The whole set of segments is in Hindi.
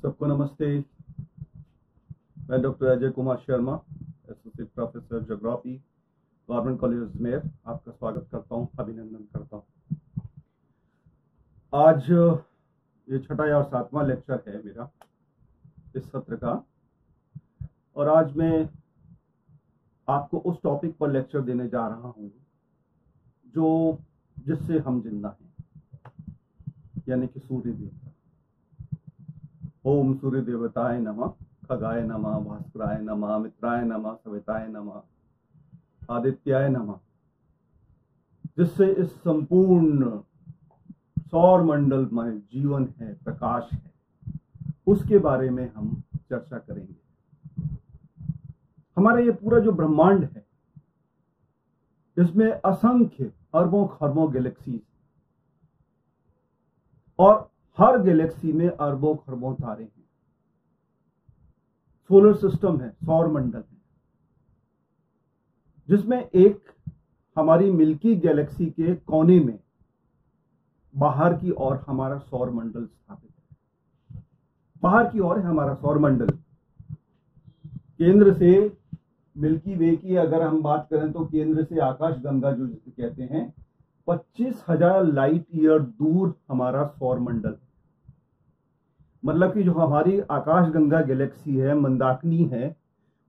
सबको नमस्ते। मैं doctor Ajay Kumar Sharma, associate professor geography, government college Ajmer, आपका स्वागत करता हूं, अभिनंदन करता हूं। आज ये छठा या 7वां लेक्चर है मेरा इस सत्र का, और आज मैं आपको उस टॉपिक पर लेक्चर देने जा रहा हूं जो जिससे हम जिंदा हैं, यानी कि सूर्य देवता। ओम सूर्य देवताय नमः, खगाय नमः, भास्कराय नमः, मित्राय नमः, सविताय नमः, आदित्याय नमः, जिससे इस संपूर्ण सौर मंडल में जीवन है, प्रकाश है, उसके बारे में हम चर्चा करेंगे। हमारा ये पूरा जो ब्रह्मांड है, इसमें असंख्य अरबों खरबों गैलेक्सीज, और हर गैलेक्सी में अरबों खरबों तारे हैं। सोलर सिस्टम है, सौर मंडल है, जिसमें एक हमारी मिल्की गैलेक्सी के कोने में बाहर की ओर हमारा सौर मंडल स्थापित है। बाहर की ओर है हमारा सौर मंडल। केंद्र से मिल्की वे की अगर हम बात करें तो केंद्र से आकाश गंगा जो जिसे कहते हैं, 25,000 लाइट ईयर दूर हमारा सौर मंडल है। मतलब कि जो हमारी आकाश गंगा गैलेक्सी है, मंदाकिनी है,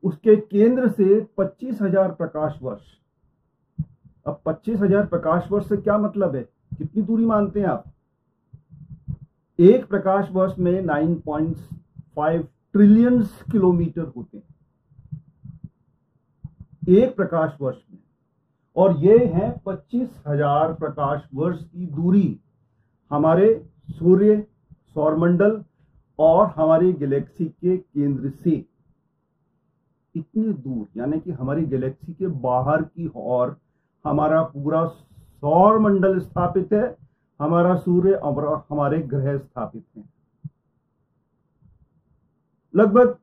उसके केंद्र से 25,000 प्रकाश वर्ष। अब 25,000 प्रकाश वर्ष से क्या मतलब है, कितनी दूरी मानते हैं आप? एक प्रकाश वर्ष में 9.5 ट्रिलियन किलोमीटर होते हैं एक प्रकाश वर्ष में, और ये है 25,000 प्रकाश वर्ष की दूरी हमारे सूर्य, सौरमंडल और हमारी गैलेक्सी के केंद्र से। इतनी दूर, यानी कि हमारी गैलेक्सी के बाहर की ओर हमारा पूरा सौर मंडल स्थापित है, हमारा सूर्य और हमारे ग्रह स्थापित हैं। लगभग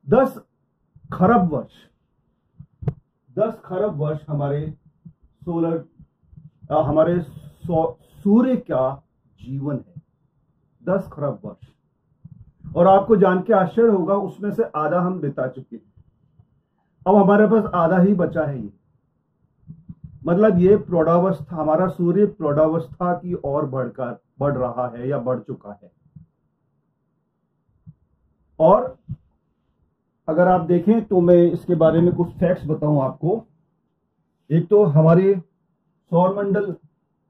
10 खरब वर्ष हमारे सूर्य का जीवन है। 10 खरब वर्ष, और आपको जान के आश्चर्य होगा, उसमें से आधा हम बिता चुके हैं। अब हमारे पास आधा ही बचा है। ये मतलब ये प्रौढ़ावस्था, हमारा सूर्य प्रौढ़ावस्था की ओर बढ़ रहा है या बढ़ चुका है। और अगर आप देखें तो मैं इसके बारे में कुछ फैक्ट्स बताऊं आपको। एक तो हमारे सौरमंडल,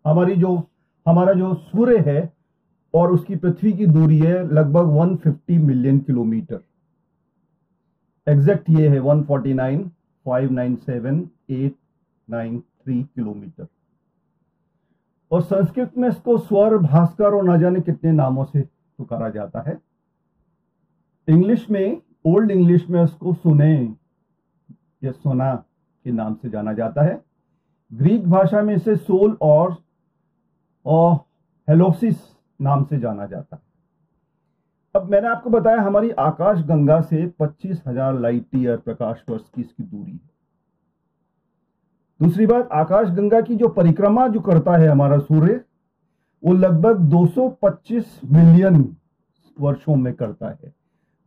हमारा जो सूर्य है और उसकी पृथ्वी की दूरी है लगभग 150 मिलियन किलोमीटर। एग्जैक्ट ये है 149,597,893 किलोमीटर। और संस्कृत में इसको स्वर, भास्कर और न जाने कितने नामों से पुकारा जाता है। इंग्लिश में, ओल्ड इंग्लिश में इसको सुने या सोना के नाम से जाना जाता है। ग्रीक भाषा में इसे सोल और हेलोसिस नाम से जाना जाता है। अब मैंने आपको बताया हमारी आकाश गंगा से 25,000 लाइट ईयर प्रकाश वर्ष की इसकी दूरी है। दूसरी बात, आकाश गंगा की जो परिक्रमा जो करता है हमारा सूर्य, वो लगभग 225 मिलियन वर्षों में करता है।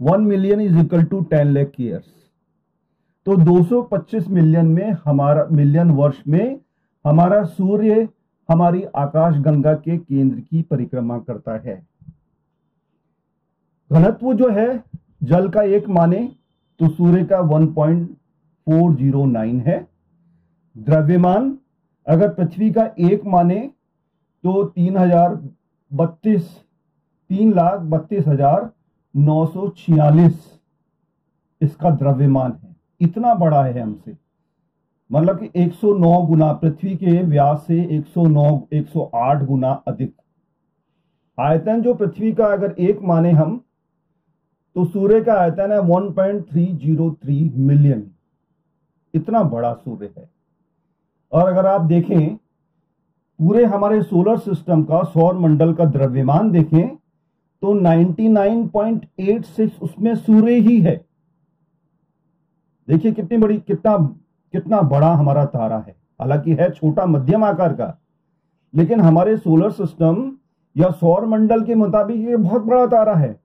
1 million is equal to 10 lakh years. तो 225 मिलियन वर्ष में हमारा सूर्य हमारी आकाश गंगा के केंद्र की परिक्रमा करता है। घनत्व जो है जल का एक माने तो सूर्य का 1.409 है। द्रव्यमान अगर पृथ्वी का एक माने तो 3,32,946 इसका द्रव्यमान है। इतना बड़ा है हमसे, मतलब कि 109 गुना, पृथ्वी के व्यास से 108 गुना अधिक। आयतन जो पृथ्वी का अगर एक माने हम, तो सूर्य का आयतन है 1.303 मिलियन। इतना बड़ा सूर्य है। और अगर आप देखें पूरे हमारे सोलर सिस्टम का, सौर मंडल का द्रव्यमान देखें तो 99.86 उसमें सूर्य ही है। देखिए कितना बड़ा हमारा तारा है। हालांकि है छोटा, मध्यम आकार का, लेकिन हमारे सोलर सिस्टम या सौर मंडल के मुताबिक ये बहुत बड़ा तारा है।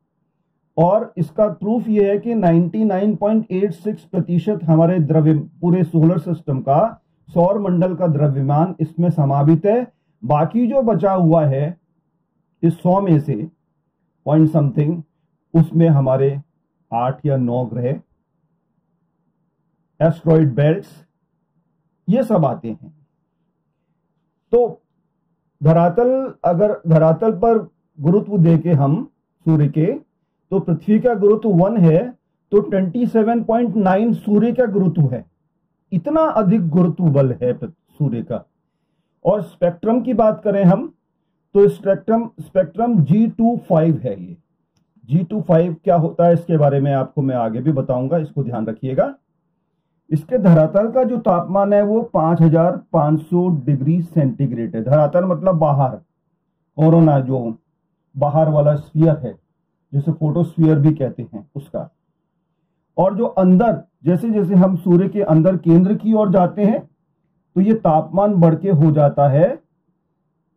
और इसका प्रूफ ये है कि 99.86% हमारे द्रव्य पूरे सोलर सिस्टम का, सौर मंडल का द्रव्यमान इसमें समावित है। बाकी जो बचा हुआ है इस 100 में से पॉइंट समथिंग, उसमें हमारे 8 या 9 ग्रह, एस्ट्रॉइड बेल्ट्स, ये सब आते हैं। तो अगर धरातल पर गुरुत्व देके हम सूर्य के, तो पृथ्वी का गुरुत्व 1 है, तो 27.9 सूर्य का गुरुत्व है। इतना अधिक गुरुत्व बल है सूर्य का। और स्पेक्ट्रम की बात करें हम, तो स्पेक्ट्रम G25 है। ये G25 क्या होता है इसके बारे में आपको मैं आगे भी बताऊंगा, इसको ध्यान रखिएगा। इसके धरातल का जो तापमान है वो 5500 डिग्री सेंटीग्रेड है। धरातल मतलब बाहर, कोरोना जो बाहर वाला स्फीयर है, जिसे फोटोस्फीयर भी कहते हैं, उसका। और जो अंदर, जैसे जैसे हम सूर्य के अंदर केंद्र की ओर जाते हैं, तो ये तापमान बढ़ के हो जाता है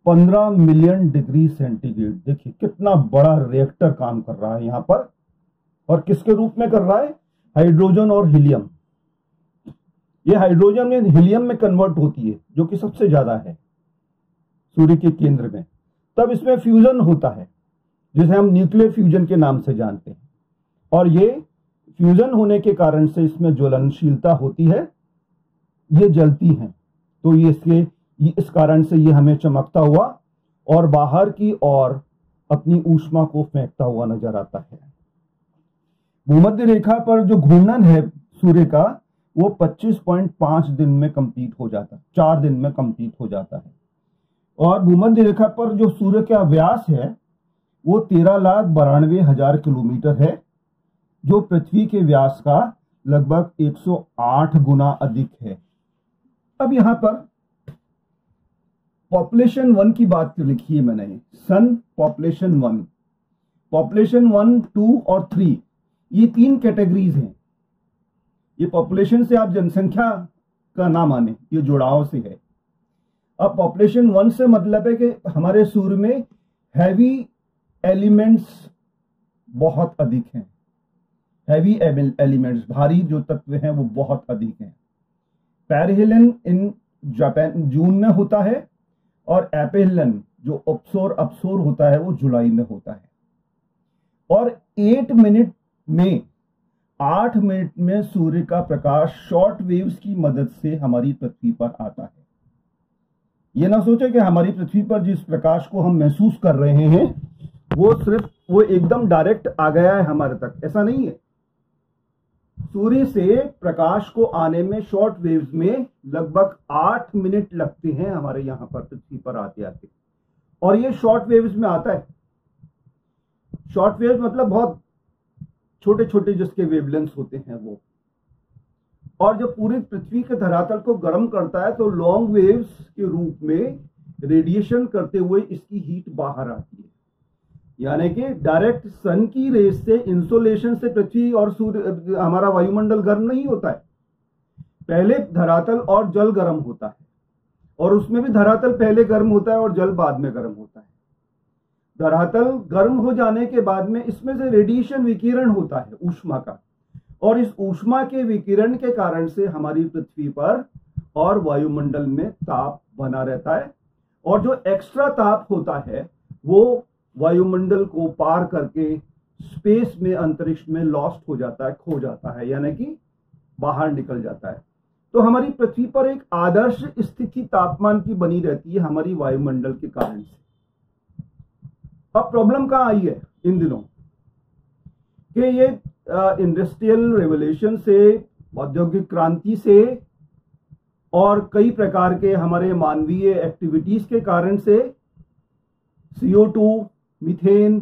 15 मिलियन डिग्री सेंटीग्रेड। देखिए कितना बड़ा रिएक्टर काम कर रहा है यहां पर, और किसके रूप में कर रहा है? हाइड्रोजन और हीलियम। ये हाइड्रोजन में हीलियम में कन्वर्ट होती है, जो कि सबसे ज्यादा है सूर्य के केंद्र में। तब इसमें फ्यूजन होता है, जिसे हम न्यूक्लियर फ्यूजन के नाम से जानते हैं। और ये फ्यूजन होने के कारण से इसमें ज्वलनशीलता होती है, ये जलती हैं। तो ये इस कारण से ये हमें चमकता हुआ और बाहर की ओर अपनी ऊष्मा को फेंकता हुआ नजर आता है। भूमध्य रेखा पर जो घूर्णन है सूर्य का, वो 25.5 दिन में कंप्लीट हो जाता है, 4 दिन में कंप्लीट हो जाता है। और भूमध्य रेखा पर जो सूर्य का व्यास है वो 13,92,000 किलोमीटर है, जो पृथ्वी के व्यास का लगभग 108 गुना अधिक है। अब यहां पर पॉपुलेशन 1 की बात लिखी है मैंने, सन पॉपुलेशन 1, पॉपुलेशन 1, 2 और 3, ये 3 कैटेगरीज हैं। ये पॉपुलेशन से आप जनसंख्या का ना माने, ये जुड़ाव से है। अब पॉपुलेशन 1 से मतलब है कि हमारे सूर्य में हैवी एलिमेंट्स बहुत अधिक हैं। हैवी एलिमेंट्स, भारी जो तत्व हैं वो बहुत अधिक हैं। पेरिहेलिन इन जापान जून में होता है, और एपेहेलिन जो अपसोर होता है वो जुलाई में होता है। और 8 मिनट में सूर्य का प्रकाश शॉर्ट वेव्स की मदद से हमारी पृथ्वी पर आता है। यह ना सोचे कि हमारी पृथ्वी पर जिस प्रकाश को हम महसूस कर रहे हैं वो एकदम डायरेक्ट आ गया है हमारे तक, ऐसा नहीं है। सूर्य से प्रकाश को आने में शॉर्ट वेव्स में लगभग 8 मिनट लगते हैं हमारे यहां पर पृथ्वी पर आते आते, और ये शॉर्ट वेव्स में आता है। शॉर्ट वेव्स मतलब बहुत छोटे छोटे जिसके वेवलेंथ होते हैं वो। और जब पूरी पृथ्वी के धरातल को गर्म करता है तो लॉन्ग वेव्स के रूप में रेडिएशन करते हुए इसकी हीट बाहर आती है। यानी कि डायरेक्ट सन की रेस से, इंसोलेशन से पृथ्वी और सूर्य, हमारा वायुमंडल गर्म नहीं होता है। पहले धरातल और जल गर्म होता है, और उसमें भी धरातल पहले गर्म होता है और जल बाद में गर्म होता है। धरातल गर्म हो जाने के बाद में इसमें से रेडिएशन, विकिरण होता है ऊष्मा का, और इस ऊष्मा के विकिरण के कारण से हमारी पृथ्वी पर और वायुमंडल में ताप बना रहता है। और जो एक्स्ट्रा ताप होता है वो वायुमंडल को पार करके स्पेस में, अंतरिक्ष में लॉस्ट हो जाता है, खो जाता है, यानी कि बाहर निकल जाता है। तो हमारी पृथ्वी पर एक आदर्श स्थिति तापमान की बनी रहती है हमारी वायुमंडल के कारण से। अब प्रॉब्लम कहां आई है इन दिनों कि ये इंडस्ट्रियल रेवोल्यूशन से, औद्योगिक क्रांति से और कई प्रकार के हमारे मानवीय एक्टिविटीज के कारण से CO2, मीथेन,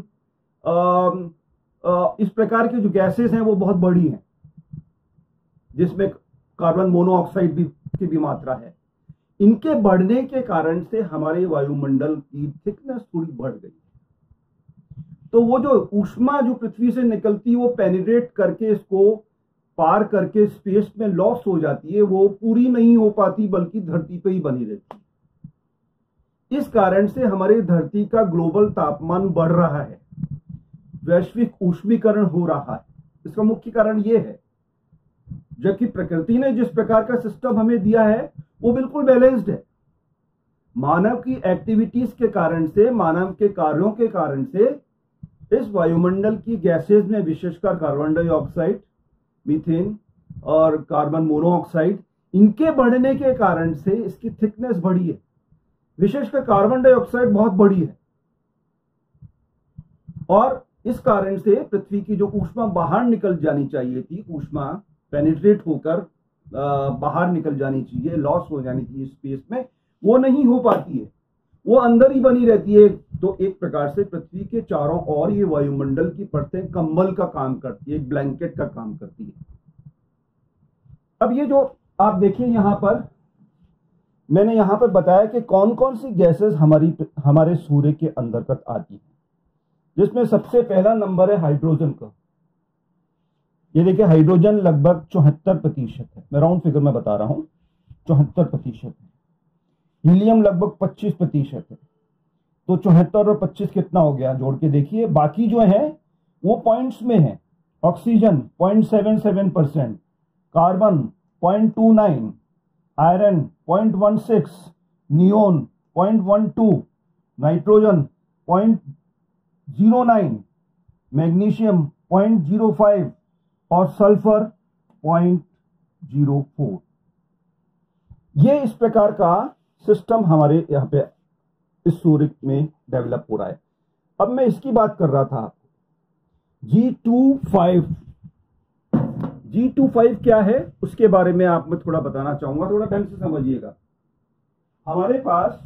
इस प्रकार के जो गैसेस हैं वो बहुत बड़ी हैं, जिसमें कार्बन मोनोऑक्साइड की भी मात्रा है। इनके बढ़ने के कारण से हमारे वायुमंडल की थिकनेस थोड़ी बढ़ गई। तो वो जो ऊष्मा जो पृथ्वी से निकलती है वो पेनिट्रेट करके, इसको पार करके स्पेस में लॉस हो जाती है, वो पूरी नहीं हो पाती बल्कि धरती पे ही बनी रहती है। इस कारण से हमारी धरती का ग्लोबल तापमान बढ़ रहा है। वैश्विक ऊष्मीकरण हो रहा है। इसका मुख्य कारण यह है, जबकि प्रकृति ने जिस प्रकार का सिस्टम हमें दिया है वो बिल्कुल बैलेंस्ड है। मानव की एक्टिविटीज के कारण से, मानव के कार्यों के कारण से इस वायुमंडल की गैसेज में, विशेषकर कार्बन डाइऑक्साइड, मीथेन और कार्बन मोनोऑक्साइड, इनके बढ़ने के कारण से इसकी थिकनेस बढ़ी है। विशेषकर कार्बन डाइऑक्साइड बहुत बड़ी है और इस कारण से पृथ्वी की जो ऊष्मा बाहर निकल जानी चाहिए थी, ऊष्मा पेनिट्रेट होकर बाहर निकल जानी चाहिए, लॉस हो जानी चाहिए स्पेस में, वो नहीं हो पाती है, वो अंदर ही बनी रहती है। तो एक प्रकार से पृथ्वी के चारों ओर ये वायुमंडल की परतें कंबल का काम करती है, एक ब्लैंकेट का काम करती है। अब ये जो आप देखिए यहां पर मैंने यहां पर बताया कि कौन कौन सी गैसेस हमारे सूर्य के अंतर्गत आती है, जिसमें सबसे पहला नंबर है हाइड्रोजन का। ये देखिए हाइड्रोजन लगभग 74% है, मैं राउंड फिगर में बता रहा हूं, 74% है। हीलियम लगभग 25% है। तो 74 और 25 कितना हो गया, जोड़ के देखिए। बाकी जो है वो पॉइंट्स में है। Oxygen 0.77%, carbon 0.29, iron 0.16, neon 0.12, nitrogen 0.09, magnesium 0.05 और सल्फर 0.04। ये इस प्रकार का सिस्टम हमारे यहाँ पे इस सूर्य में डेवलप हो रहा है। अब मैं इसकी बात कर रहा था, G25 क्या है उसके बारे में आप मैं थोड़ा बताना चाहूंगा, थोड़ा ढंग से समझिएगा। हमारे पास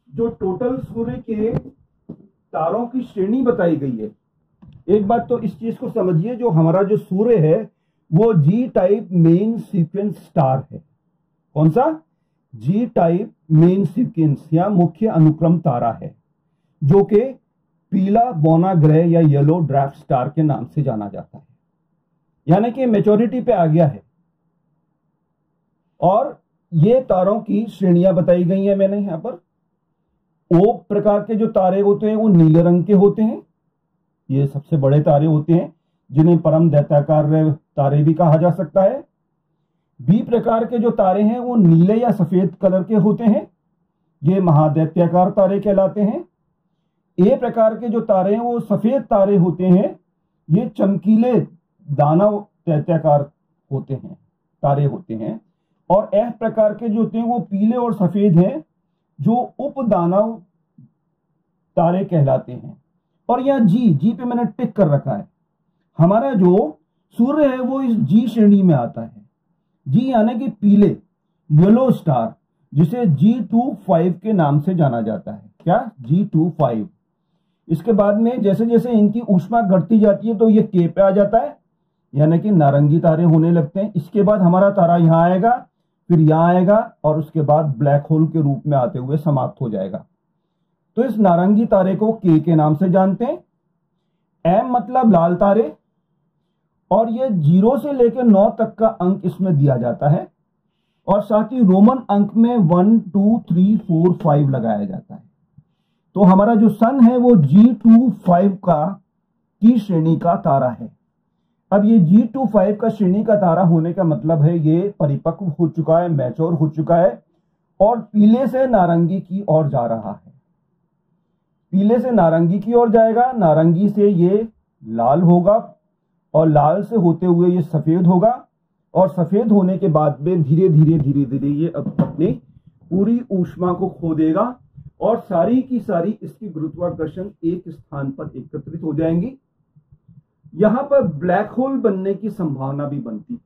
जो टोटल सूर्य के तारों की श्रेणी बताई गई है, एक बात तो इस चीज को समझिए, जो हमारा जो सूर्य है वो जी टाइप मेन सीक्वेंस स्टार है। कौन सा? जी टाइप मेन सीक्वेंस या मुख्य अनुक्रम तारा है, जो कि पीला बौना ग्रह या येलो ड्वार्फ स्टार के नाम से जाना जाता है, यानी कि मैच्योरिटी पे आ गया है। और ये तारों की श्रेणियां बताई गई हैं मैंने यहां पर। ओ प्रकार के जो तारे होते हैं वो नीले रंग के होते हैं, ये सबसे बड़े तारे होते हैं, जिन्हें परम दैत्याकार तारे भी कहा जा सकता है। बी प्रकार के जो तारे हैं वो नीले या सफेद कलर के होते हैं, ये महादैत्याकार तारे कहलाते हैं। ए प्रकार के जो तारे हैं वो सफेद तारे होते हैं, ये चमकीले दानव दैत्याकार होते हैं, तारे होते हैं। और एफ प्रकार के जो होते हैं वो पीले और सफेद हैं, जो उप दानव तारे कहलाते हैं। और यहां जी पे मैंने टिक कर रखा है, हमारा जो सूर्य है वो इस जी श्रेणी में आता है। जी यानी कि पीले, येलो स्टार, जिसे G25 के नाम से जाना जाता है। क्या? G25। इसके बाद में जैसे जैसे इनकी ऊष्मा घटती जाती है तो ये के पे आ जाता है, यानी कि नारंगी तारे होने लगते हैं। इसके बाद हमारा तारा यहां आएगा, फिर यहां आएगा और उसके बाद ब्लैक होल के रूप में आते हुए समाप्त हो जाएगा। तो इस नारंगी तारे को के नाम से जानते हैं। एम मतलब लाल तारे, और ये 0 से लेकर 9 तक का अंक इसमें दिया जाता है, और साथ ही रोमन अंक में 1 2 3 4 5 लगाया जाता है। तो हमारा जो सन है वो G25 की श्रेणी का तारा है। अब ये G25 का श्रेणी का तारा होने का मतलब है ये परिपक्व हो चुका है, मैच्योर हो चुका है, और पीले से नारंगी की ओर जा रहा है। पीले से नारंगी की ओर जाएगा, नारंगी से ये लाल होगा, और लाल से होते हुए ये सफेद होगा, और सफेद होने के बाद में धीरे धीरे ये अपनी पूरी ऊष्मा को खो देगा, और सारी की सारी इसकी गुरुत्वाकर्षण एक स्थान पर एकत्रित हो जाएंगी। यहां पर ब्लैक होल बनने की संभावना भी बनती है।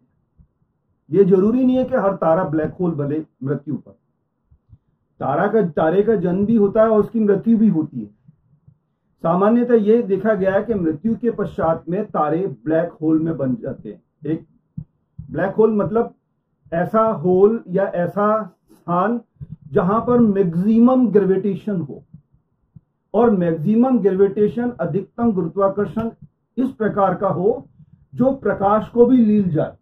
यह जरूरी नहीं है कि हर तारा ब्लैक होल बने मृत्यु पर। तारे का जन्म भी होता है और उसकी मृत्यु भी होती है। सामान्यतः यह देखा गया है कि मृत्यु के पश्चात में तारे ब्लैक होल में बन जाते हैं। एक ब्लैक होल मतलब ऐसा होल या ऐसा स्थान जहां पर मैक्सिमम ग्रेविटेशन हो, और मैक्सिमम ग्रेविटेशन, अधिकतम गुरुत्वाकर्षण इस प्रकार का हो जो प्रकाश को भी लील जाए,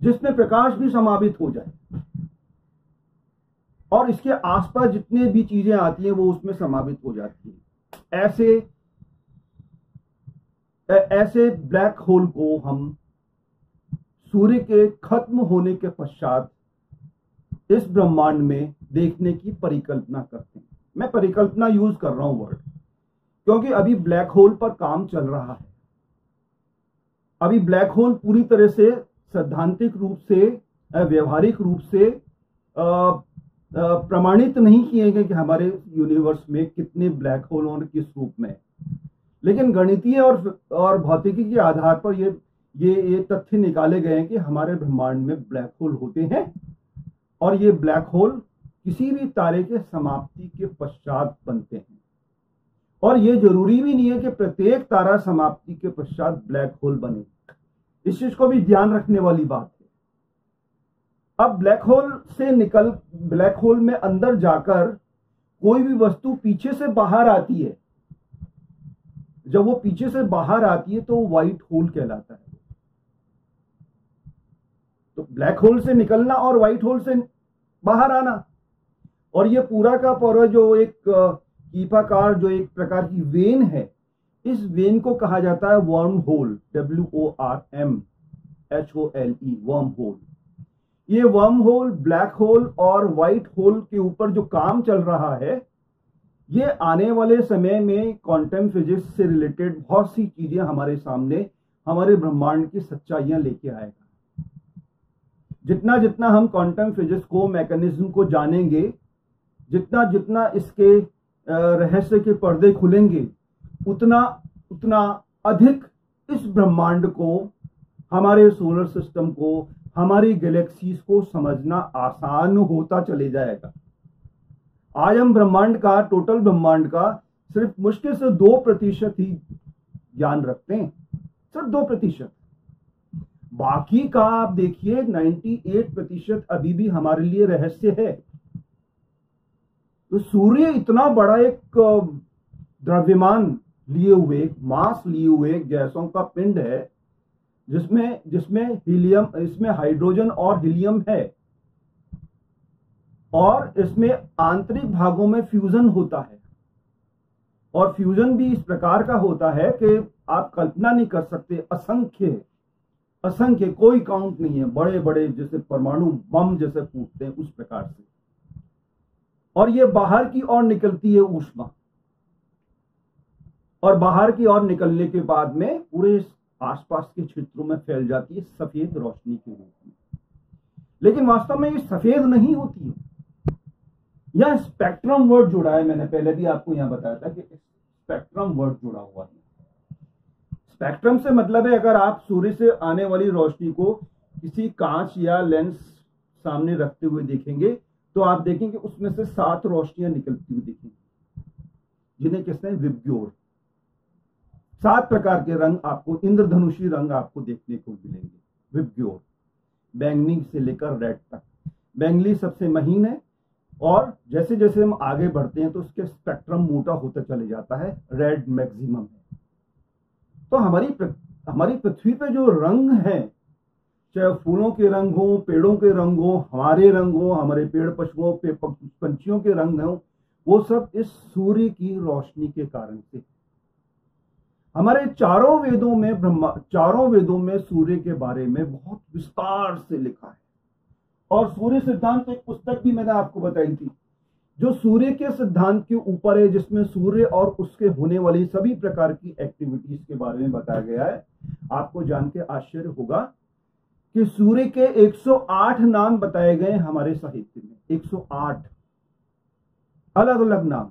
जिसमें प्रकाश भी समावित हो जाए, और इसके आसपास जितने भी चीजें आती हैं वो उसमें समावित हो जाती हैं। ऐसे ऐसे ब्लैक होल को हम सूर्य के खत्म होने के पश्चात इस ब्रह्मांड में देखने की परिकल्पना करते हैं। मैं परिकल्पना यूज कर रहा हूं वर्ड, क्योंकि अभी ब्लैक होल पर काम चल रहा है। अभी ब्लैक होल पूरी तरह से सैद्धांतिक रूप से, व्यवहारिक रूप से प्रमाणित नहीं किए गए कि हमारे यूनिवर्स में कितने ब्लैक होल और किस रूप में, लेकिन गणितीय और भौतिकी के आधार पर ये तथ्य निकाले गए हैं कि हमारे ब्रह्मांड में ब्लैक होल होते हैं, और ये ब्लैक होल किसी भी तारे के समाप्ति के पश्चात बनते हैं। और ये जरूरी भी नहीं है कि प्रत्येक तारा समाप्ति के पश्चात ब्लैक होल बने। इस चीज को भी ध्यान रखने वाली बात है। अब ब्लैक होल में अंदर जाकर कोई भी वस्तु पीछे से बाहर आती है। जब वो पीछे से बाहर आती है तो वो व्हाइट होल कहलाता है। तो ब्लैक होल से निकलना और व्हाइट होल से बाहर आना, और ये पूरा का पूरा जो एक कीपाकार जो एक प्रकार की वेन है, इस वेन को कहा जाता है worm hole, WORMHOLE, worm hole. ये वर्म होल, ब्लैक होल और व्हाइट होल के ऊपर जो काम चल रहा है, ये आने वाले समय में क्वांटम फिजिक्स से रिलेटेड बहुत सी चीजें हमारे सामने, हमारे ब्रह्मांड की सच्चाइयां लेके आएगा। जितना जितना हम क्वांटम फिजिक्स को, मैकेनिज्म को जानेंगे, जितना जितना इसके रहस्य के पर्दे खुलेंगे, उतना उतना अधिक इस ब्रह्मांड को, हमारे सोलर सिस्टम को, हमारी गैलेक्सीज को समझना आसान होता चले जाएगा। आज हम ब्रह्मांड का, टोटल ब्रह्मांड का सिर्फ मुश्किल से 2% ही ज्ञान रखते हैं, सिर्फ 2%। बाकी का आप देखिए 98% अभी भी हमारे लिए रहस्य है। तो सूर्य इतना बड़ा एक द्रव्यमान लिए हुए, मास लिए हुए गैसों का पिंड है, जिसमें हीलियम, इसमें हाइड्रोजन और हीलियम है, और इसमें आंतरिक भागों में फ्यूजन होता है। और फ्यूजन भी इस प्रकार का होता है कि आप कल्पना नहीं कर सकते। असंख्य, कोई काउंट नहीं है। बड़े बड़े जैसे परमाणु बम जैसे फूटते हैं, उस प्रकार से। और ये बाहर की ओर निकलती है ऊष्मा, और बाहर की ओर निकलने के बाद में पूरे आसपास के क्षेत्रों में फैल जाती है सफेद रोशनी के रूप में। लेकिन वास्तव में ये सफेद नहीं होती है। यह स्पेक्ट्रम वर्ड जुड़ा है। मैंने पहले भी आपको यहां बताया था कि स्पेक्ट्रम वर्ड जुड़ा हुआ है। स्पेक्ट्रम से मतलब है, अगर आप सूर्य से आने वाली रोशनी को किसी कांच या लेंस सामने रखते हुए देखेंगे, तो आप देखेंगे उसमें से 7 रोशनियां निकलती हुई दिखेंगी, जिन्हें कहते हैं विबग्योर। 7 प्रकार के रंग आपको, इंद्रधनुषी रंग आपको देखने को मिलेंगे। विबग्योर, बैंगनी से लेकर रेड तक। बैंगनी सबसे महीन है, और जैसे जैसे हम आगे बढ़ते हैं तो उसके स्पेक्ट्रम मोटा होता चले जाता है। रेड मैक्सिमम है। तो हमारी पृथ्वी पे जो रंग हैं, चाहे फूलों के रंग हो, पेड़ों के रंग हो, हमारे रंग हो, हमारे पेड़ पशुओं पे पंछियों के रंग हो, वो सब इस सूर्य की रोशनी के कारण से। हमारे चारों वेदों में सूर्य के बारे में बहुत विस्तार से लिखा है। और सूर्य सिद्धांत एक पुस्तक भी मैंने आपको बताई थी, जो सूर्य के सिद्धांत के ऊपर है, जिसमें सूर्य और उसके होने वाली सभी प्रकार की एक्टिविटीज के बारे में बताया गया है। आपको जान के आश्चर्य होगा कि सूर्य के 108 नाम बताए गए हमारे साहित्य में। 108 अलग अलग नाम।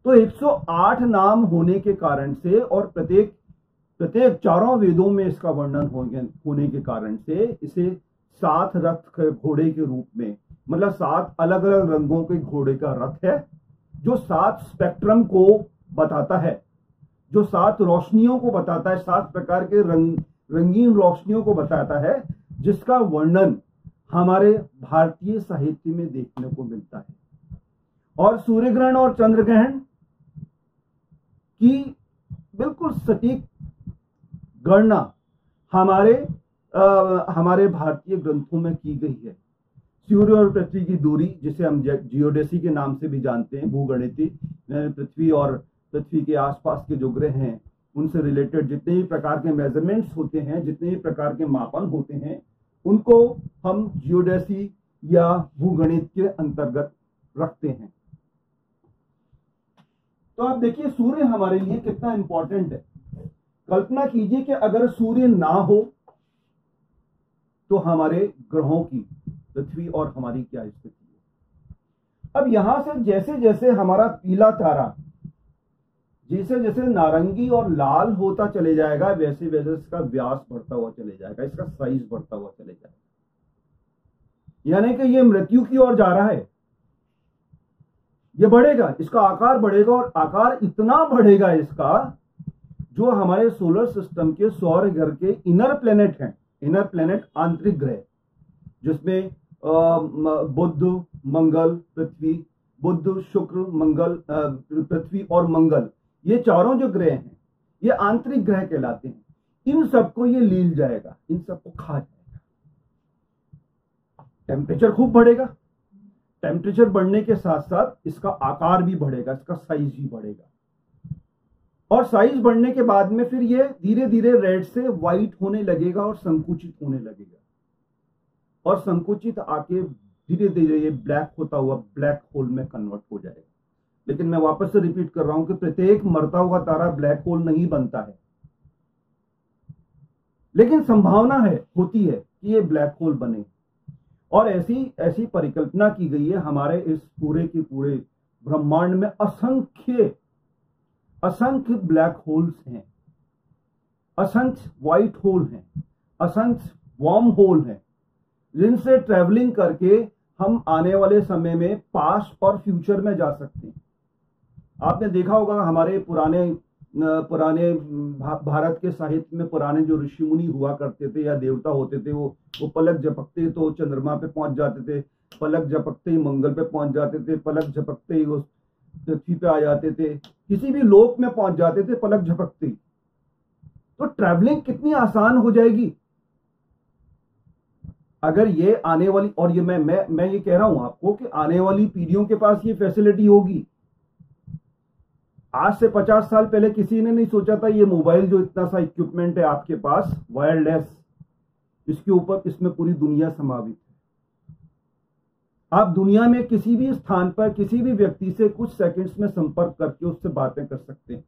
तो 108 नाम होने के कारण से, और प्रत्येक चारों वेदों में इसका वर्णन होने के कारण से, इसे 7 रथ घोड़े के रूप में, मतलब 7 अलग अलग रंगों के घोड़े का रथ है, जो 7 स्पेक्ट्रम को बताता है, जो 7 रोशनियों को बताता है, 7 प्रकार के रंगीन रोशनियों को बताता है, जिसका वर्णन हमारे भारतीय साहित्य में देखने को मिलता है। और सूर्य ग्रहण और चंद्र ग्रहण की बिल्कुल सटीक गणना हमारे भारतीय ग्रंथों में की गई है। सूर्य और पृथ्वी की दूरी, जिसे हम जियोडेसी के नाम से भी जानते हैं, भूगणितीय, पृथ्वी और पृथ्वी के आसपास के जो ग्रह हैं, उनसे रिलेटेड जितने भी प्रकार के मेजरमेंट्स होते हैं, जितने भी प्रकार के मापन होते हैं, उनको हम जियोडेसी या भूगणित के अंतर्गत रखते हैं। तो आप देखिए सूर्य हमारे लिए कितना इंपॉर्टेंट है। कल्पना कीजिए कि अगर सूर्य ना हो तो हमारे ग्रहों की, पृथ्वी और हमारी क्या स्थिति है। अब यहां से जैसे जैसे हमारा पीला तारा जैसे जैसे नारंगी और लाल होता चले जाएगा, वैसे वैसे इसका व्यास बढ़ता हुआ चले जाएगा, इसका साइज बढ़ता हुआ चले जाएगा, यानी कि ये मृत्यु की ओर जा रहा है। ये बढ़ेगा, इसका आकार बढ़ेगा, और आकार इतना बढ़ेगा इसका, जो हमारे सोलर सिस्टम के सौर घर के इनर प्लेनेट हैं, इनर प्लेनेट आंतरिक ग्रह, जिसमें बुध, मंगल, पृथ्वी, बुध, शुक्र, मंगल, पृथ्वी और मंगल, ये चारों जो ग्रह हैं ये आंतरिक ग्रह कहलाते हैं। इन सबको ये लील जाएगा, इन सबको खा जाएगा। टेम्परेचर खूब बढ़ेगा, टेम्परेचर बढ़ने के साथ साथ इसका आकार भी बढ़ेगा, इसका साइज भी बढ़ेगा, और साइज बढ़ने के बाद में फिर ये धीरे धीरे रेड से व्हाइट होने लगेगा और संकुचित होने लगेगा, और संकुचित आके धीरे धीरे ये ब्लैक होता हुआ ब्लैक होल में कन्वर्ट हो जाएगा। लेकिन मैं वापस से रिपीट कर रहा हूं कि प्रत्येक मरता हुआ तारा ब्लैक होल नहीं बनता है, लेकिन संभावना है, होती है कि ये ब्लैक होल बने। और ऐसी परिकल्पना की गई है हमारे इस पूरे के पूरे ब्रह्मांड में असंख्य ब्लैक होल्स हैं, असंख्य व्हाइट होल हैं, असंख्य वर्म होल हैं, जिनसे ट्रैवलिंग करके हम आने वाले समय में पास्ट और फ्यूचर में जा सकते हैं। आपने देखा होगा हमारे पुराने भारत के साहित्य में पुराने जो ऋषि मुनि हुआ करते थे या देवता होते थे, वो पलक झपकते तो चंद्रमा पे पहुंच जाते थे, पलक झपकते ही मंगल पे पहुंच जाते थे, पलक झपकते ही वो पृथ्वी पे आ जाते थे, किसी भी लोक में पहुंच जाते थे पलक झपकते ही। तो ट्रैवलिंग कितनी आसान हो जाएगी अगर ये आने वाली, और ये मैं ये कह रहा हूं आपको कि आने वाली पीढ़ियों के पास ये फैसिलिटी होगी। आज से 50 साल पहले किसी ने नहीं सोचा था ये मोबाइल जो इतना सा इक्विपमेंट है आपके पास वायरलेस, इसके ऊपर इसमें पूरी दुनिया समावित है। आप दुनिया में किसी भी स्थान पर किसी भी व्यक्ति से कुछ सेकंड्स में संपर्क करके उससे बातें कर सकते हैं,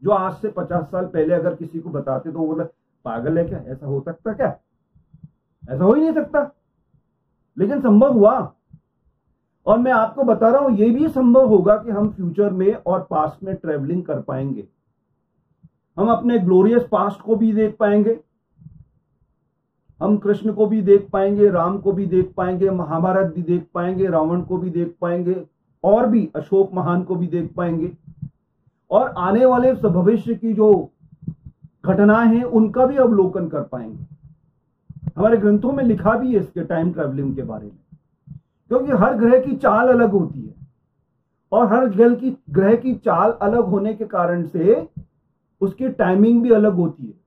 जो आज से 50 साल पहले अगर किसी को बताते तो वो बोला पागल है क्या, ऐसा हो सकता क्या, ऐसा हो ही नहीं सकता। लेकिन संभव हुआ, और मैं आपको बता रहा हूं यह भी संभव होगा कि हम फ्यूचर में और पास्ट में ट्रेवलिंग कर पाएंगे। हम अपने ग्लोरियस पास्ट को भी देख पाएंगे, हम कृष्ण को भी देख पाएंगे, राम को भी देख पाएंगे, महाभारत भी देख पाएंगे, रावण को भी देख पाएंगे, और भी अशोक महान को भी देख पाएंगे, और आने वाले भविष्य की जो घटनाएं हैं उनका भी अवलोकन कर पाएंगे। हमारे ग्रंथों में लिखा भी है इसके टाइम ट्रैवलिंग के बारे में, क्योंकि हर ग्रह की चाल अलग होती है, और हर ग्रह की चाल अलग होने के कारण से उसकी टाइमिंग भी अलग होती है।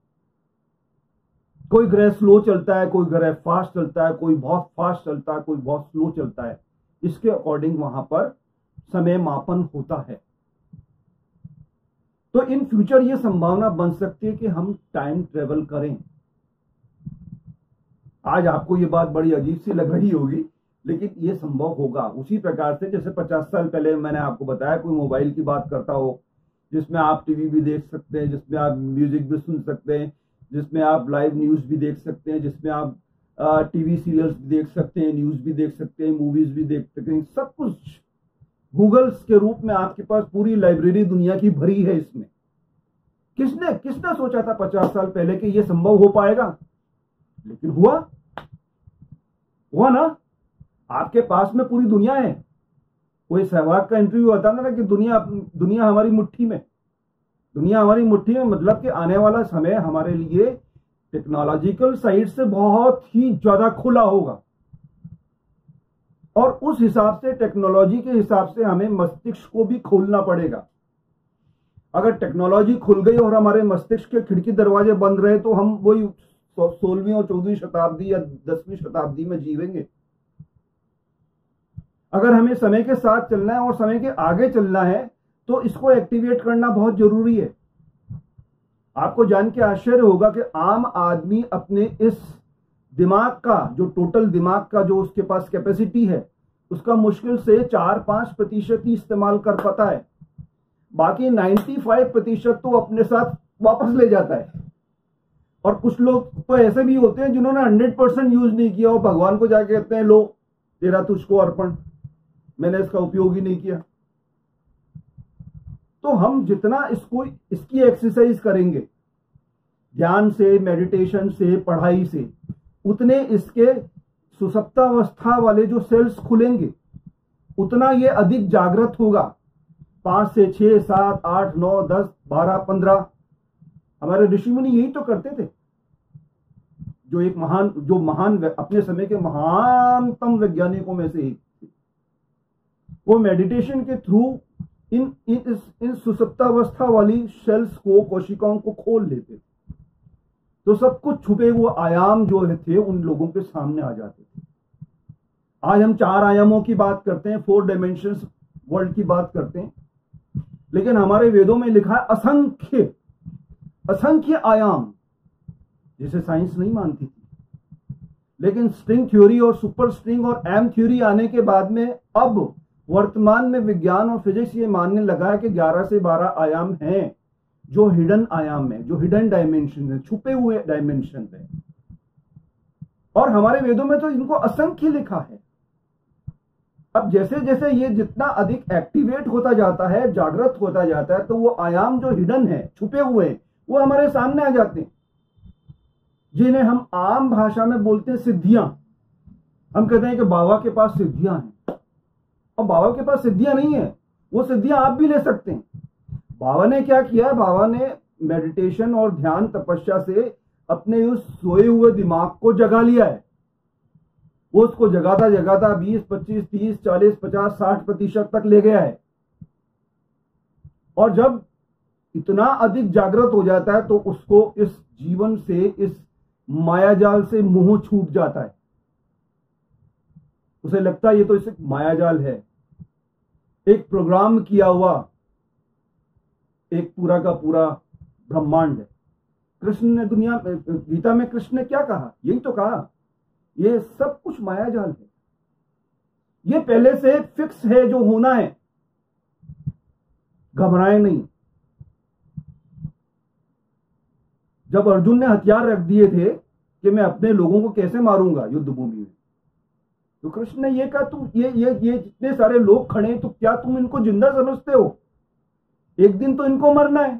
कोई ग्रह स्लो चलता है, कोई ग्रह फास्ट चलता है, कोई बहुत फास्ट चलता है, कोई बहुत स्लो चलता है। इसके अकॉर्डिंग वहां पर समय मापन होता है। तो इन फ्यूचर ये संभावना बन सकती है कि हम टाइम ट्रेवल करें। आज आपको ये बात बड़ी अजीब सी लग रही होगी, लेकिन ये संभव होगा। उसी प्रकार से जैसे 50 साल पहले मैंने आपको बताया कोई मोबाइल की बात करता हो, जिसमें आप टीवी भी देख सकते हैं, जिसमें आप म्यूजिक भी सुन सकते हैं, जिसमें आप लाइव न्यूज भी देख सकते हैं, जिसमें आप टीवी सीरियल्स भी देख सकते हैं, न्यूज भी देख सकते हैं, मूवीज भी देख सकते हैं, सब कुछ गूगल्स के रूप में आपके पास पूरी लाइब्रेरी दुनिया की भरी है इसमें। किसने सोचा था 50 साल पहले कि यह संभव हो पाएगा? लेकिन हुआ ना। आपके पास में पूरी दुनिया है। कोई सहवाग का इंटरव्यू बताता ना कि दुनिया हमारी मुट्ठी में, दुनिया हमारी मुट्ठी में, मतलब कि आने वाला समय हमारे लिए टेक्नोलॉजिकल साइड से बहुत ही ज्यादा खुला होगा, और उस हिसाब से टेक्नोलॉजी के हिसाब से हमें मस्तिष्क को भी खोलना पड़ेगा। अगर टेक्नोलॉजी खुल गई और हमारे मस्तिष्क के खिड़की दरवाजे बंद रहे तो हम वही 16वीं और 14वीं शताब्दी या 10वीं शताब्दी में जीवेंगे। अगर हमें समय के साथ चलना है और समय के आगे चलना है तो इसको एक्टिवेट करना बहुत जरूरी है। आपको जान के आश्चर्य होगा कि आम आदमी अपने इस दिमाग का, जो टोटल दिमाग का जो उसके पास कैपेसिटी है, उसका मुश्किल से 4-5% ही इस्तेमाल कर पाता है। बाकी 95% तो अपने साथ वापस ले जाता है। और कुछ लोग तो ऐसे भी होते हैं जिन्होंने 100% यूज नहीं किया और भगवान को जाके कहते हैं लो तेरा तुझको अर्पण, मैंने इसका उपयोग ही नहीं किया। तो हम जितना इसकी एक्सरसाइज करेंगे ध्यान से, मेडिटेशन से, पढ़ाई से, उतने इसके सुसप्तावस्था वाले जो सेल्स खुलेंगे, उतना ये अधिक जागृत होगा। 5 से 6, 7, 8, 9, 10, 12, 15 हमारे ऋषि मुनि यही तो करते थे। जो महान अपने समय के महानतम वैज्ञानिकों में से एक थे, वो मेडिटेशन के थ्रू इन सुसप्तावस्था वाली सेल्स को, कोशिकाओं को खोल लेते थे। तो सब कुछ छुपे हुए आयाम जो थे उन लोगों के सामने आ जाते थे। आज हम 4 आयामों की बात करते हैं, 4 डायमेंशंस वर्ल्ड की बात करते हैं, लेकिन हमारे वेदों में लिखा है असंख्य आयाम, जिसे साइंस नहीं मानती थी। लेकिन स्ट्रिंग थ्योरी और सुपर स्ट्रिंग और एम थ्योरी आने के बाद में अब वर्तमान में विज्ञान और फिजिक्स ये मानने लगा है कि 11 से 12 आयाम हैं जो हिडन आयाम है, जो हिडन डायमेंशन है, छुपे हुए डायमेंशन है। और हमारे वेदों में तो इनको असंख्य लिखा है। अब जैसे जैसे ये जितना अधिक एक्टिवेट होता जाता है, जागृत होता जाता है, तो वो आयाम जो हिडन है, छुपे हुए, वो हमारे सामने आ जाते हैं, जिन्हें हम आम भाषा में बोलते हैं सिद्धियां। हम कहते हैं कि बाबा के पास सिद्धियां हैं, और बाबा के पास सिद्धियां नहीं है, वो सिद्धियां आप भी ले सकते हैं। बाबा ने क्या किया? बाबा ने मेडिटेशन और ध्यान तपस्या से अपने उस सोए हुए दिमाग को जगा लिया है। वो उसको जगाता जगाता 20, 25, 30, 40, 50, 60% तक ले गया है। और जब इतना अधिक जागृत हो जाता है तो उसको इस जीवन से, इस मायाजाल से मोह छूट जाता है। उसे लगता है ये तो इसे मायाजाल है, एक प्रोग्राम किया हुआ एक पूरा का पूरा ब्रह्मांड है। कृष्ण ने गीता में कृष्ण ने क्या कहा? यही तो कहा, ये सब कुछ मायाजाल है, ये पहले से फिक्स है जो होना है, घबराए नहीं। जब अर्जुन ने हथियार रख दिए थे कि मैं अपने लोगों को कैसे मारूंगा युद्ध भूमि में, तो कृष्ण ने ये कहा, तू ये जितने सारे लोग खड़े हैं, तो क्या तुम इनको जिंदा समझते हो? एक दिन तो इनको मरना है।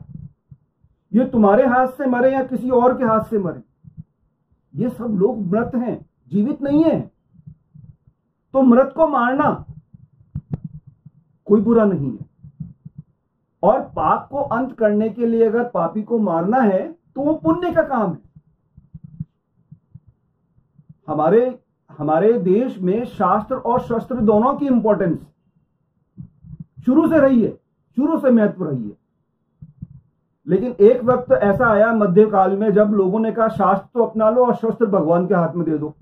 ये तुम्हारे हाथ से मरे या किसी और के हाथ से मरे, ये सब लोग मृत हैं, जीवित नहीं है। तो मृत को मारना कोई बुरा नहीं है। और पाप को अंत करने के लिए अगर पापी को मारना है तो वो पुण्य का काम है। हमारे देश में शास्त्र और शस्त्र दोनों की इंपॉर्टेंस शुरू से रही है, शुरू से महत्व रही है। लेकिन एक वक्त ऐसा आया मध्यकाल में जब लोगों ने कहा शास्त्र तो अपना लो और शस्त्र भगवान के हाथ में दे दो।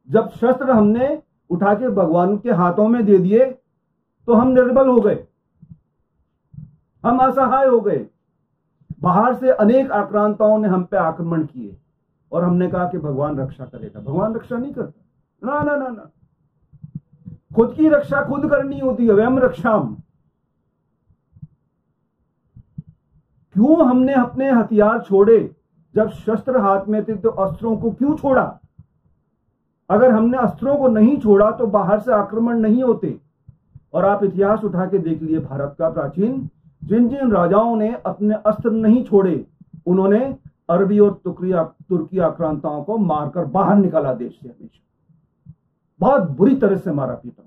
जब शस्त्र हमने उठा के भगवान के हाथों में दे दिए तो हम निर्बल हो गए, हम असहाय हो गए। बाहर से अनेक आक्रांताओं ने हम पे आक्रमण किए और हमने कहा कि भगवान रक्षा करेगा। भगवान रक्षा नहीं करता, ना ना ना ना, खुद की रक्षा खुद करनी होती है, वयम रक्षाम। क्यों हमने अपने हथियार छोड़े? जब शस्त्र हाथ में थे तो अस्त्रों को क्यों छोड़ा? अगर हमने अस्त्रों को नहीं छोड़ा तो बाहर से आक्रमण नहीं होते। और आप इतिहास उठा के देख लिए भारत का प्राचीन, जिन जिन राजाओं ने अपने अस्त्र नहीं छोड़े, उन्होंने अरबी और तुर्की आक्रांताओं को मारकर बाहर निकाला देश से, हमेशा बहुत बुरी तरह से मारा पीटा।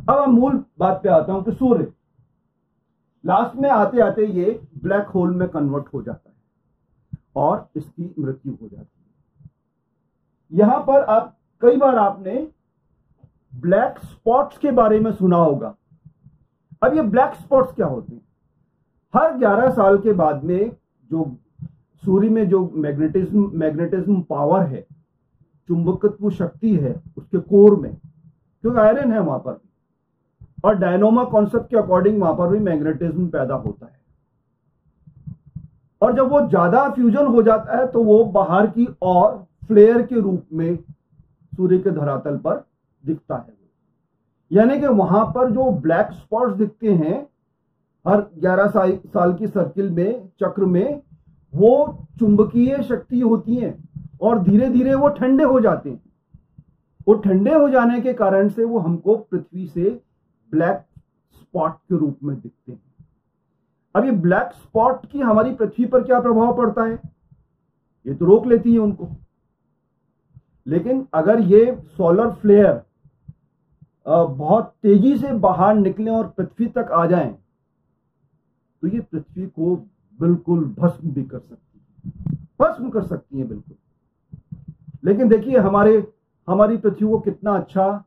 अब मैं मूल बात पे आता हूं कि सूर्य लास्ट में आते आते ये ब्लैक होल में कन्वर्ट हो जाता है और इसकी मृत्यु हो जाती है। यहां पर आप कई बार आपने ब्लैक स्पॉट्स के बारे में सुना होगा। अब ये ब्लैक स्पॉट्स क्या होते हैं? हर 11 साल के बाद में जो सूर्य में जो मैग्नेटिज्म पावर है, चुंबकत्व शक्ति है उसके कोर में, क्योंकि आयरन है वहां पर, और डायनोमा कॉन्सेप्ट के अकॉर्डिंग वहां पर भी मैग्नेटिज्म पैदा होता है। और जब वो ज्यादा फ्यूजन हो जाता है तो वो बाहर की ओर फ्लेयर के रूप में सूर्य के धरातल पर दिखता है। यानी कि वहां पर जो ब्लैक स्पॉट्स दिखते हैं हर 11 साल की सर्किल में, चक्र में, वो चुंबकीय शक्ति होती है और धीरे धीरे वो ठंडे हो जाते हैं। वो ठंडे हो जाने के कारण से वो हमको पृथ्वी से ब्लैक स्पॉट के रूप में दिखते हैं। अब ये ब्लैक स्पॉट की हमारी पृथ्वी पर क्या प्रभाव पड़ता है? ये तो रोक लेती है उनको, लेकिन अगर ये सोलर फ्लेयर बहुत तेजी से बाहर निकले और पृथ्वी तक आ जाएं, तो ये पृथ्वी को बिल्कुल भस्म भी कर सकती है, भस्म कर सकती है बिल्कुल। लेकिन देखिए हमारी पृथ्वी को कितना अच्छा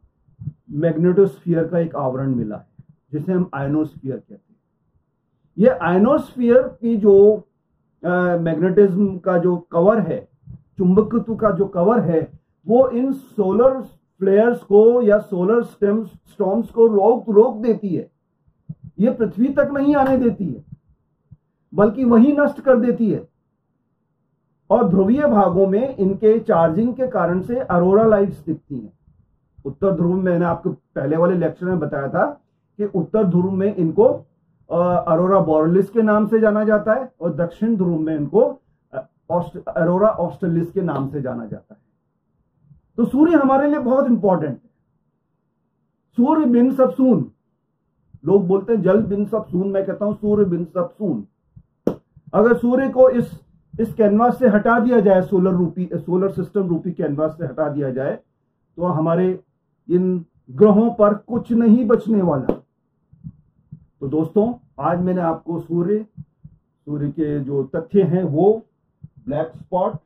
मैग्नेटोस्फीयर का एक आवरण मिला है, जिसे हम आयनोस्फीयर कहते हैं। ये आयनोस्फीयर की जो मैग्नेटिज्म का जो कवर है, चुंबकत्व का जो कवर है, वो इन सोलर फ्लेयर्स को या सोलर स्टॉर्म्स को रोक देती है। ये पृथ्वी तक नहीं आने देती है, बल्कि वही नष्ट कर देती है। और ध्रुवीय भागों में इनके चार्जिंग के कारण से अरोरा लाइट्स दिखती हैं। उत्तर ध्रुव में मैंने आपको पहले वाले लेक्चर में बताया था कि उत्तर ध्रुव में इनको अरोरा बोरेलिस के नाम से जाना जाता है और दक्षिण ध्रुव में इनको अरोरा ऑस्ट्रेलिस के नाम से जाना जाता है। तो सूर्य हमारे लिए बहुत इंपॉर्टेंट है। सूर्य बिन सब सून, लोग बोलते हैं जल बिन सब सून, मैं कहता हूं सूर्य बिन सब सून। अगर सूर्य को इस कैनवास से हटा दिया जाए, सोलर सिस्टम रूपी कैनवास से हटा दिया जाए, तो हमारे इन ग्रहों पर कुछ नहीं बचने वाला। तो दोस्तों, आज मैंने आपको सूर्य के जो तथ्य हैं वो, ब्लैक स्पॉट,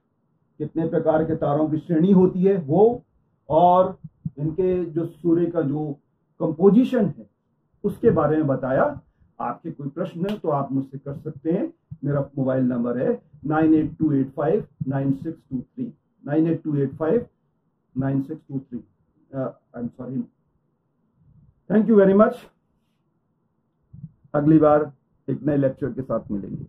कितने प्रकार के तारों की श्रेणी होती है वो, और इनके जो सूर्य का जो कंपोजिशन है उसके बारे में बताया। आपके कोई प्रश्न है तो आप मुझसे कर सकते हैं। मेरा मोबाइल नंबर है 9828599623 9828599623। I am sorry. Thank you very much. अगली बार एक नए लेक्चर के साथ मिलेंगे।